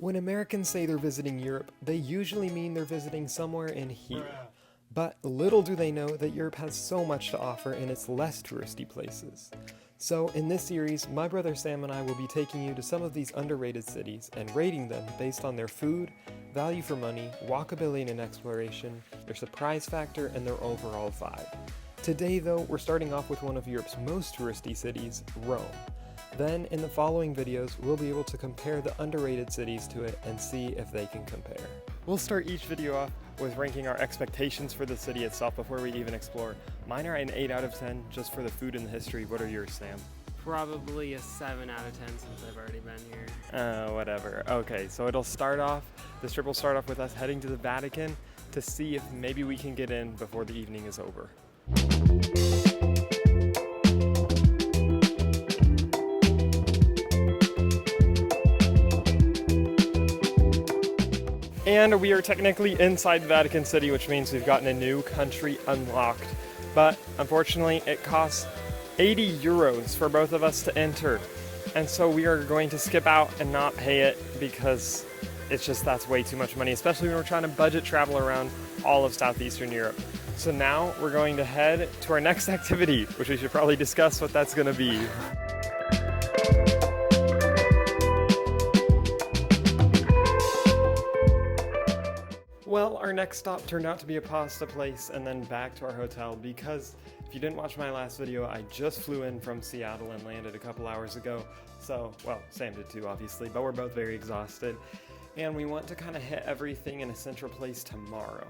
When Americans say they're visiting Europe, they usually mean they're visiting somewhere in here. But little do they know that Europe has so much to offer in its less touristy places. So in this series, my brother Sam and I will be taking you to some of these underrated cities and rating them based on their food, value for money, walkability and exploration, their surprise factor, and their overall vibe. Today though, we're starting off with one of Europe's most touristy cities, Rome. Then, in the following videos, we'll be able to compare the underrated cities to it and see if they can compare. We'll start each video off with ranking our expectations for the city itself before we even explore. Mine are an 8 out of 10 just for the food and the history. What are yours, Sam? Probably a 7 out of 10 since I've already been here. Whatever. Okay, so this trip will start off with us heading to the Vatican to see if maybe we can get in before the evening is over. And we are technically inside Vatican City, which means we've gotten a new country unlocked. But unfortunately, it costs 80 euros for both of us to enter. And so we are going to skip out and not pay it because that's way too much money, especially when we're trying to budget travel around all of Southeastern Europe. So now we're going to head to our next activity, which we should probably discuss what that's going to be. Well, our next stop turned out to be a pasta place and then back to our hotel because if you didn't watch my last video, I just flew in from Seattle and landed a couple hours ago. So, well, Sam did too, obviously, but we're both very exhausted. And we want to kind of hit everything in a central place tomorrow.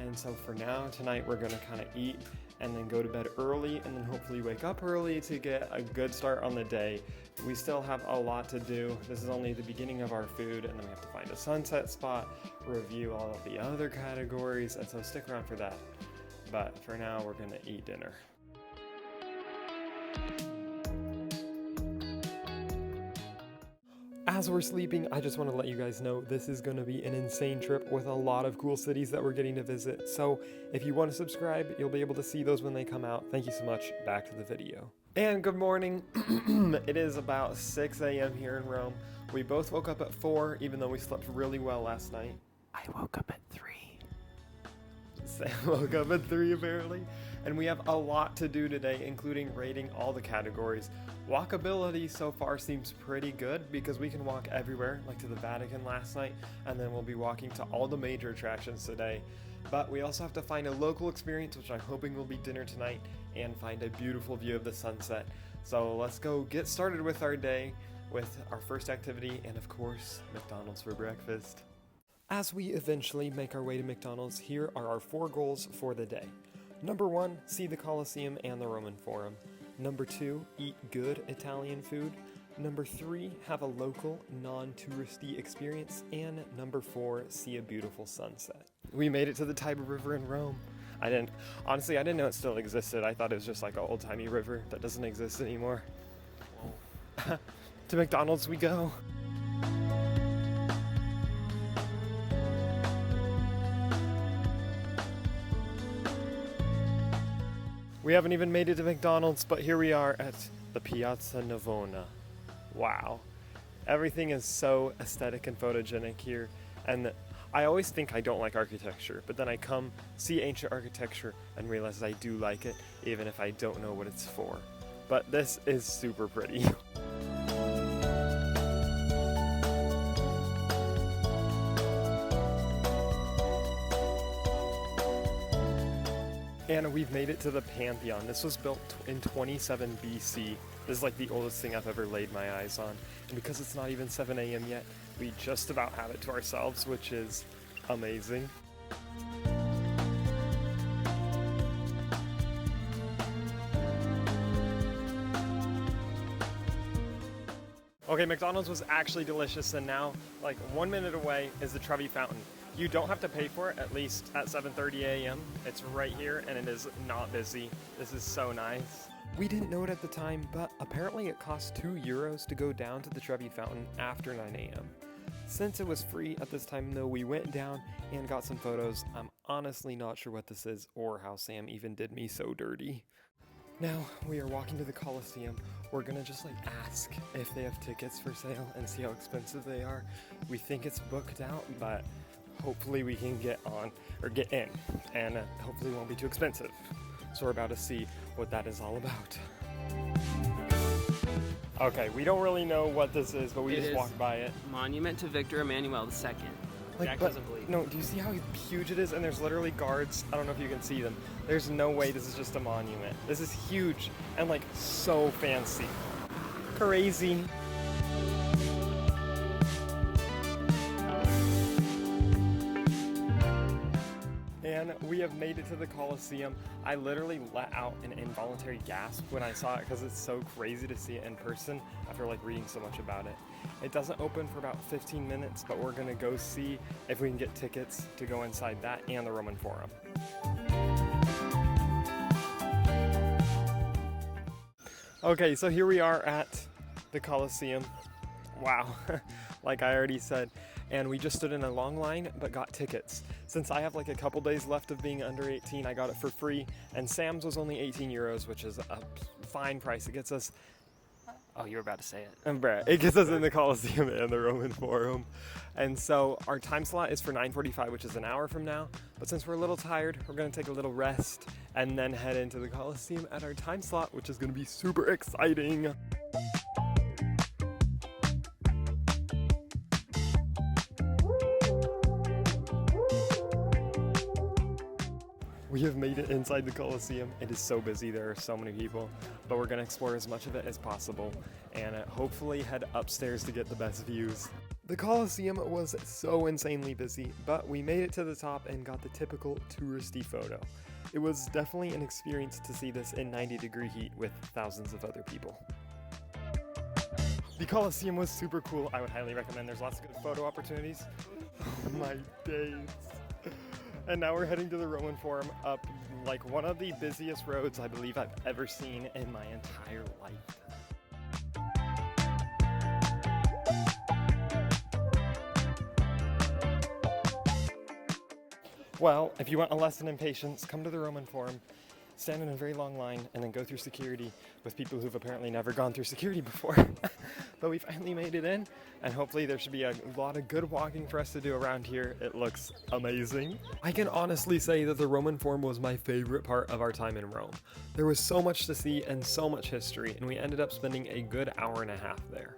And so for now, tonight, we're going to kind of eat and then go to bed early and then hopefully wake up early to get a good start on the day. We still have a lot to do. This is only the beginning of our food, and then we have to find a sunset spot, review all of the other categories, and so stick around for that. But for now, we're gonna eat dinner. As we're sleeping, I just want to let you guys know this is going to be an insane trip with a lot of cool cities that we're getting to visit. So if you want to subscribe, you'll be able to see those when they come out. Thank you so much. Back to the video. And good morning. It is about 6 a.m. here in Rome. We both woke up at 4, even though we slept really well last night. I woke up at 3. Sam woke up at 3 apparently. And we have a lot to do today, including rating all the categories. Walkability so far seems pretty good because we can walk everywhere, like to the Vatican last night, and then we'll be walking to all the major attractions today. But we also have to find a local experience, which I'm hoping will be dinner tonight, and find a beautiful view of the sunset. So let's go get started with our day with our first activity, and of course, McDonald's for breakfast. As we eventually make our way to McDonald's, here are our 4 goals for the day. Number 1, see the Colosseum and the Roman Forum. Number 2, eat good Italian food. Number 3, have a local, non-touristy experience. And number 4, see a beautiful sunset. We made it to the Tiber River in Rome. I didn't know it still existed. I thought it was just like an old-timey river that doesn't exist anymore. To McDonald's we go. We haven't even made it to McDonald's, but here we are at the Piazza Navona. Wow. Everything is so aesthetic and photogenic here, and I always think I don't like architecture, but then I come, see ancient architecture, and realize that I do like it, even if I don't know what it's for. But this is super pretty. And we've made it to the Pantheon. This was built in 27 BC. This is like the oldest thing I've ever laid my eyes on. And because it's not even 7 a.m. yet, we just about have it to ourselves, which is amazing. Okay, McDonald's was actually delicious, and now, like 1 minute away, is the Trevi Fountain. You don't have to pay for it, at least at 7:30 a.m. It's right here, and it is not busy. This is so nice. We didn't know it at the time, but apparently it costs 2 euros to go down to the Trevi Fountain after 9 a.m. Since it was free at this time, though, we went down and got some photos. I'm honestly not sure what this is or how Sam even did me so dirty. Now we are walking to the Colosseum. We're gonna just like ask if they have tickets for sale and see how expensive they are. We think it's booked out, but hopefully we can get in, and hopefully it won't be too expensive. So we're about to see what that is all about. Okay, we don't really know what this is, but we just walked by it. Monument to Victor Emmanuel II. Jack doesn't believe. No, do you see how huge it is? And there's literally guards. I don't know if you can see them. There's no way this is just a monument. This is huge and like so fancy. Crazy. And we have made it to the Colosseum. I literally let out an involuntary gasp when I saw it because it's so crazy to see it in person after like reading so much about it. It doesn't open for about 15 minutes, but we're gonna go see if we can get tickets to go inside that and the Roman Forum. Okay, so here we are at the Colosseum. Wow, like I already said. And we just stood in a long line, but got tickets. Since I have like a couple days left of being under 18, I got it for free. And Sam's was only 18 euros, which is a fine price. It gets us... Oh, you were about to say it. It gets us in the Colosseum and the Roman Forum. And so our time slot is for 9:45, which is an hour from now. But since we're a little tired, we're gonna take a little rest and then head into the Colosseum at our time slot, which is gonna be super exciting. We have made it inside the Colosseum. It is so busy, there are so many people, but we're gonna explore as much of it as possible and hopefully head upstairs to get the best views. The Colosseum was so insanely busy, but we made it to the top and got the typical touristy photo. It was definitely an experience to see this in 90-degree heat with thousands of other people. The Colosseum was super cool. I would highly recommend. There's lots of good photo opportunities. Oh my days. And now we're heading to the Roman Forum up like one of the busiest roads I believe I've ever seen in my entire life. Well, if you want a lesson in patience, come to the Roman Forum, stand in a very long line, and then go through security with people who've apparently never gone through security before. But we finally made it in, and hopefully there should be a lot of good walking for us to do around here. It looks amazing. I can honestly say that the Roman Forum was my favorite part of our time in Rome. There was so much to see and so much history, and we ended up spending a good hour and a half there.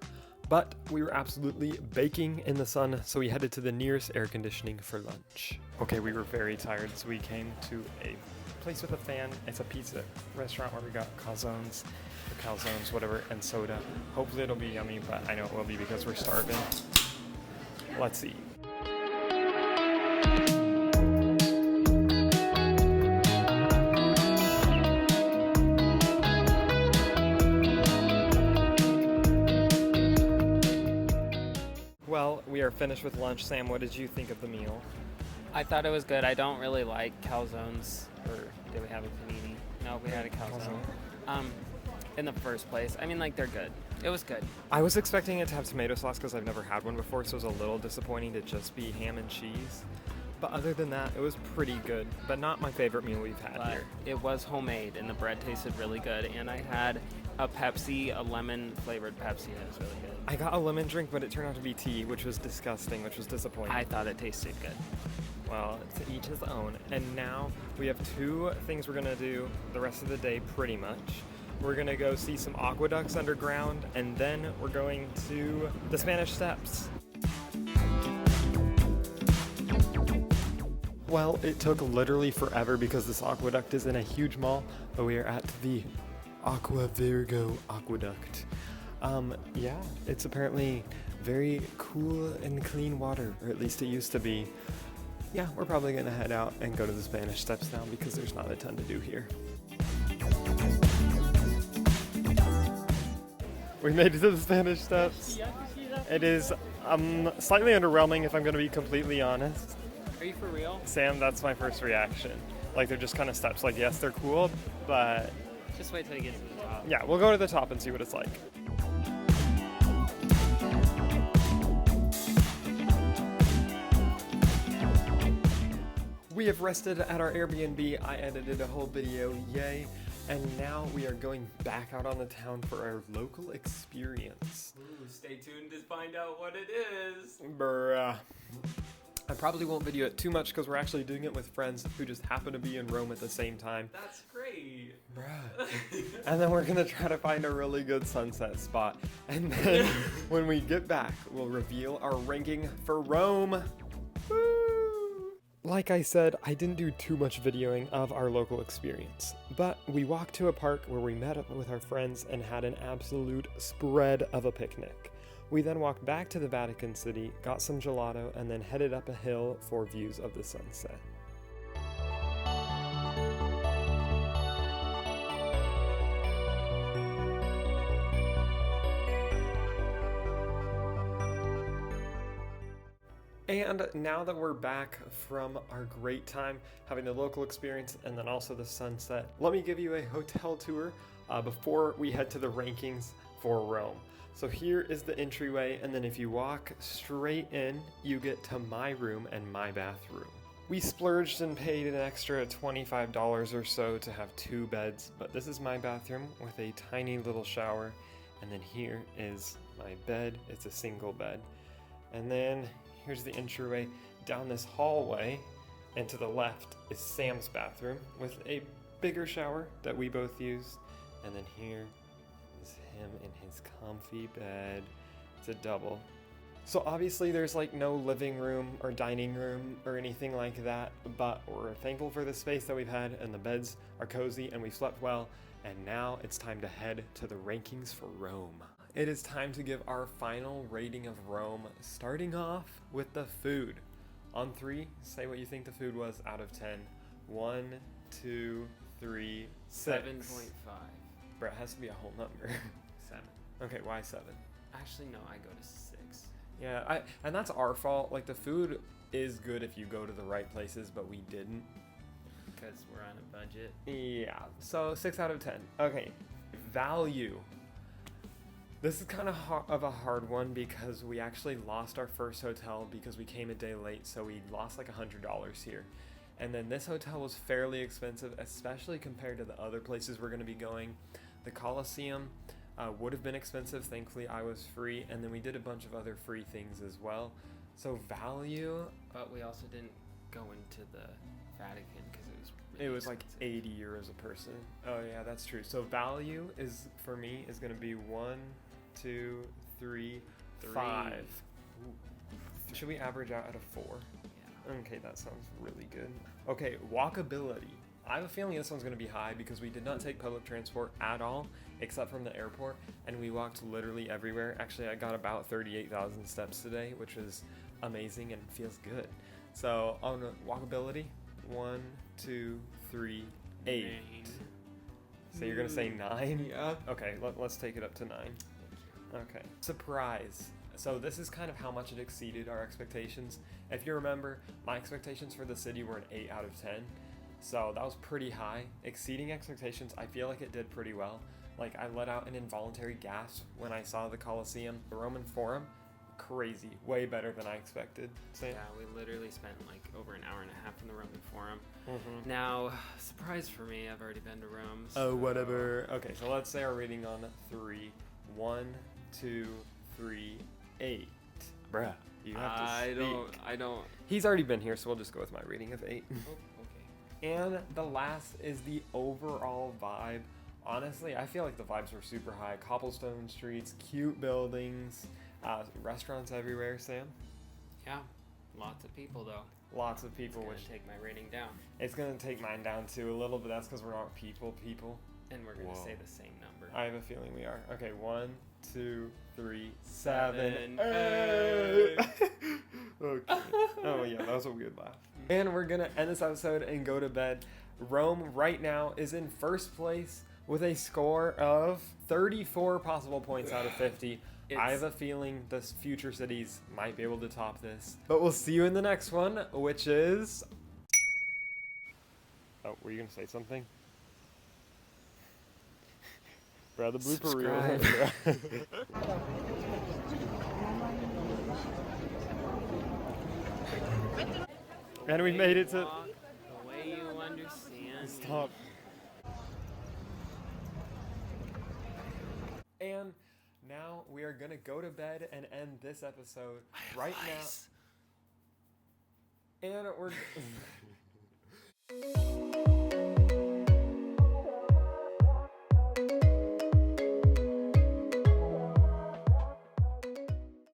But we were absolutely baking in the sun, so we headed to the nearest air conditioning for lunch. Okay, we were very tired, so we came to a place with a fan. It's a pizza restaurant where we got calzones, whatever, and soda. Hopefully it'll be yummy, but I know it will be because we're starving. Let's see. Well, we are finished with lunch. Sam, what did you think of the meal? I thought it was good. I don't really like calzones. Or did we have a panini? No, we had a calzone. In the first place. I mean, like, they're good. It was good. I was expecting it to have tomato sauce because I've never had one before, so it was a little disappointing to just be ham and cheese. But other than that, it was pretty good, but not my favorite meal we've had here. It was homemade, and the bread tasted really good, and I had a Pepsi, a lemon-flavored Pepsi, and it was really good. I got a lemon drink, but it turned out to be tea, which was disgusting, which was disappointing. I thought it tasted good. Well, to each his own. And now we have two things we're gonna do the rest of the day, pretty much. We're gonna go see some aqueducts underground, and then we're going to the Spanish Steps. Well, it took literally forever because this aqueduct is in a huge mall, but we are at the Aqua Virgo Aqueduct. Yeah, it's apparently very cool and clean water, or at least it used to be. Yeah, we're probably gonna head out and go to the Spanish Steps now because there's not a ton to do here. We made it to the Spanish Steps. It is slightly underwhelming if I'm gonna be completely honest. Are you for real? Sam, that's my first reaction. Like, they're just kind of steps. Like, yes, they're cool, but... Just wait till you get to the top. Yeah, we'll go to the top and see what it's like. We have rested at our Airbnb. I edited a whole video, yay. And now we are going back out on the town for our local experience. Ooh, stay tuned to find out what it is. Bruh. I probably won't video it too much because we're actually doing it with friends who just happen to be in Rome at the same time. That's great. Bruh. And then we're gonna try to find a really good sunset spot. And then when we get back, we'll reveal our ranking for Rome. Woo! Like I said, I didn't do too much videoing of our local experience, but we walked to a park where we met up with our friends and had an absolute spread of a picnic. We then walked back to the Vatican City, got some gelato, and then headed up a hill for views of the sunset. And now that we're back from our great time having the local experience and then also the sunset, let me give you a hotel tour before we head to the rankings for Rome. So here is the entryway, and then if you walk straight in, you get to my room and my bathroom. We splurged and paid an extra $25 or so to have 2 beds, but this is my bathroom with a tiny little shower, and then here is my bed. It's a single bed. And then here's the entryway down this hallway, and to the left is Sam's bathroom with a bigger shower that we both use, and then here is him in his comfy bed. It's a double. So obviously there's like no living room or dining room or anything like that, but we're thankful for the space that we've had, and the beds are cozy and we slept well, and now it's time to head to the rankings for Rome. It is time to give our final rating of Rome, starting off with the food. On 3, say what you think the food was out of 10. 1, 2, 3, 6. 7.5. Bro, it has to be a whole number. 7. Okay, why 7? Actually, no, I go to 6. Yeah, and that's our fault. Like, the food is good if you go to the right places, but we didn't. Because we're on a budget. Yeah, so 6 out of 10. Okay, value. This is kind of a hard one because we actually lost our first hotel because we came a day late, so we lost like $100 here. And then this hotel was fairly expensive, especially compared to the other places we're going to be going. The Colosseum would have been expensive. Thankfully, I was free, and then we did a bunch of other free things as well. So value. But we also didn't go into the Vatican because it was It was like 80 euros a person. Oh yeah, that's true. So value is, for me, is going to be 1, 2, 3, 5. Ooh. Should we average out at a 4? Yeah. Okay, that sounds really good. Okay, walkability. I have a feeling this one's going to be high because we did not take public transport at all, except from the airport, and we walked literally everywhere. Actually, I got about 38,000 steps today, which is amazing and feels good. So on walkability, 1, 2, 3, 8. 9. So you're going to say 9? Yeah. Okay, let's take it up to 9. Okay. Surprise. So this is kind of how much it exceeded our expectations. If you remember, my expectations for the city were an 8 out of 10. So that was pretty high. Exceeding expectations, I feel like it did pretty well. Like, I let out an involuntary gasp when I saw the Colosseum. The Roman Forum, crazy. Way better than I expected. Sam? Yeah, we literally spent like over an hour and a half in the Roman Forum. Mm-hmm. Now, surprise for me, I've already been to Rome. Oh, whatever. Okay, so let's say our rating on 3. 1, 2, 3, 8. Bruh, you have to speak. I don't. He's already been here, so we'll just go with my rating of 8. Oh, okay. And the last is the overall vibe. Honestly, I feel like the vibes were super high. Cobblestone streets, cute buildings, restaurants everywhere, Sam. Yeah, lots of people though. Lots of people, It's which gonna take my rating down, it's going to take mine down too a little, but that's because we're not people. and we're gonna Whoa. say the same number. I have a feeling we are. Okay, 1, 2, 3, 7. 7. Hey! Okay. Oh yeah, that was a weird laugh. And we're gonna end this episode and go to bed. Rome right now is in first place with a score of 34 possible points out of 50. I have a feeling the future cities might be able to top this. But we'll see you in the next one, which is... Oh, were you gonna say something? Bro, the blooper reel. And we made it to... Walk the way you understand. Stop. we are gonna go to bed and end this episode right now. And we're